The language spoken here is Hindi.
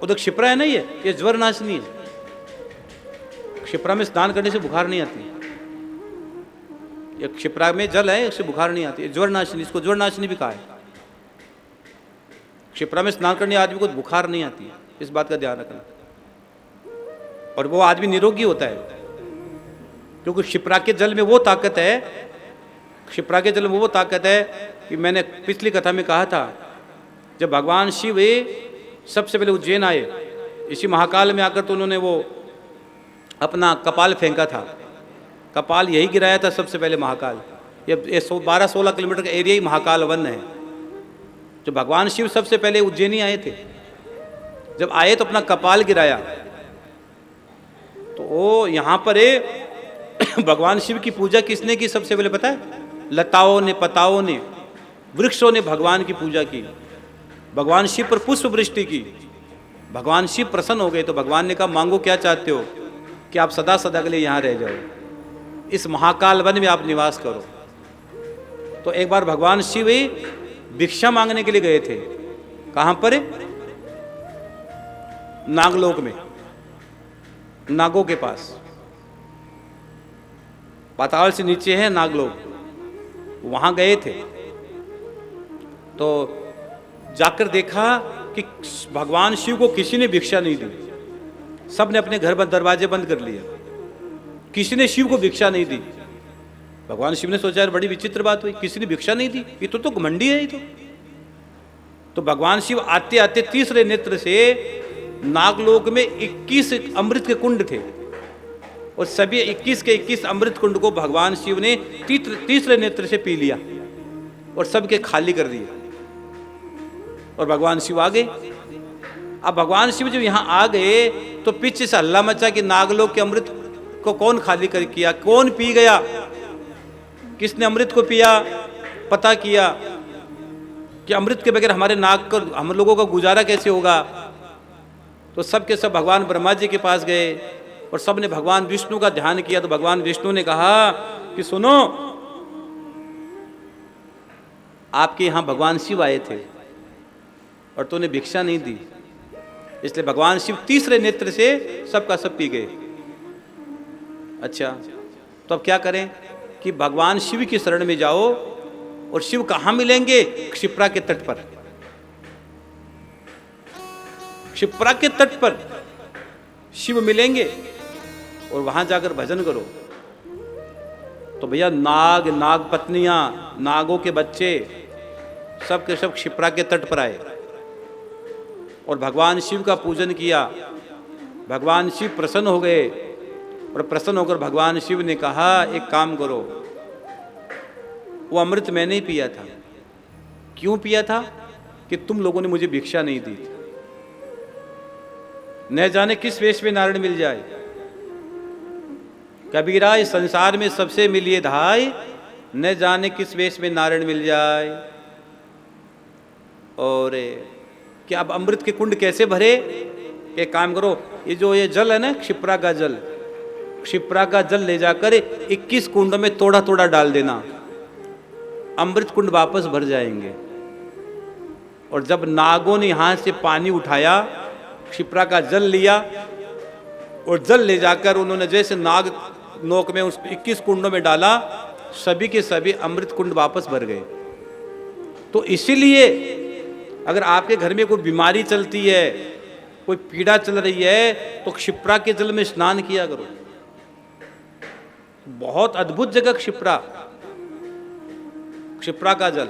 वो तो क्षिप्रा है ना, ये ज्वर नाशनी है। क्षिप्रा में स्नान करने से बुखार नहीं आती। ये क्षिप्रा में जल है, इससे बुखार नहीं आती। ज्वर नाशनी, इसको ज्वर नाशनी भी कहा है। क्षिप्रा में स्नान करने आदमी को बुखार नहीं आती है, इस बात का ध्यान रखना। और वो आदमी निरोगी होता है, क्योंकि क्षिप्रा के जल में वो ताकत है, क्षिप्रा के जल में वो ताकत है कि मैंने पिछली कथा में कहा था, जब भगवान शिव सबसे पहले उज्जैन आए, इसी महाकाल में आकर तो उन्होंने वो अपना कपाल फेंका था। कपाल यही गिराया था सबसे पहले महाकाल। ये 12-16 किलोमीटर का एरिया ही महाकाल वन है। जो भगवान शिव सबसे पहले उज्जैनी आए थे, जब आए तो अपना कपाल गिराया। तो वो यहाँ पर भगवान शिव की पूजा किसने की सबसे पहले पता है? लताओं ने, पताओं ने, वृक्षों ने भगवान की पूजा की। भगवान शिव पर पुष्प वृष्टि की। भगवान शिव प्रसन्न हो गए तो भगवान ने कहा, मांगो क्या चाहते हो कि आप सदा सदा के लिए यहाँ रह जाओ, इस महाकाल वन में आप निवास करो। तो एक बार भगवान शिव भिक्षा मांगने के लिए गए थे। कहां पर? नागलोक में, नागों के पास। पाताल से नीचे है नागलोक, वहां गए थे। तो जाकर देखा कि भगवान शिव को किसी ने भिक्षा नहीं दी। सब ने अपने घर पर दरवाजे बंद कर लिए, किसी ने शिव को भिक्षा नहीं दी। भगवान शिव ने सोचा यार बड़ी विचित्र बात हुई, किसी ने भिक्षा नहीं दी, ये तो घमंडी है ये तो भगवान शिव आते आते तीसरे नेत्र से, नागलोक में 21 अमृत के कुंड थे और सभी 21 के 21 अमृत कुंड को भगवान शिव ने तीसरे नेत्र से पी लिया और सबके खाली कर दिया और भगवान शिव आ गए। अब भगवान शिव जब यहाँ आ गए तो पीछे से हल्ला मचा कि नागलोक के अमृत को कौन खाली कर किया, कौन पी गया, किसने अमृत को पिया। पता किया कि अमृत के बगैर हमारे नाग को, हम लोगों का गुजारा कैसे होगा। तो सब के सब भगवान ब्रह्मा जी के पास गए और सब ने भगवान विष्णु का ध्यान किया। तो भगवान विष्णु ने कहा कि सुनो, आपके यहाँ भगवान शिव आए थे और तूने भिक्षा नहीं दी, इसलिए भगवान शिव तीसरे नेत्र से सबका सब पी गए। अच्छा, तो अब क्या करें कि भगवान शिव की शरण में जाओ। और शिव कहाँ मिलेंगे? क्षिप्रा के तट पर। क्षिप्रा के तट पर शिव मिलेंगे और वहां जाकर भजन करो। तो भैया नाग, नाग पत्नियां, नागों के बच्चे सब के सब क्षिप्रा के तट पर आए और भगवान शिव का पूजन किया। भगवान शिव प्रसन्न हो गए और प्रसन्न होकर भगवान शिव ने कहा, एक काम करो, वो अमृत मैंने ही पिया था। क्यों पिया था? कि तुम लोगों ने मुझे भिक्षा नहीं दी। न जाने किस वेश में नारायण मिल जाए। कबीरा इस संसार में सबसे मिलिए धाय, न जाने किस वेश में नारायण मिल जाए। और कि अब अमृत के कुंड कैसे भरे? एक काम करो, ये जल है ना, क्षिप्रा का जल, क्षिप्रा का जल ले जाकर 21 कुंडों में थोड़ा थोड़ा डाल देना, अमृत कुंड वापस भर जाएंगे। और जब नागों ने यहां से पानी उठाया, क्षिप्रा का जल लिया और जल ले जाकर उन्होंने जैसे नाग नोक में उस 21 कुंडों में डाला, सभी के सभी अमृत कुंड वापस भर गए। तो इसीलिए अगर आपके घर में कोई बीमारी चलती है, कोई पीड़ा चल रही है, तो क्षिप्रा के जल में स्नान किया करो। बहुत अद्भुत जगह क्षिप्रा, क्षिप्रा का जल।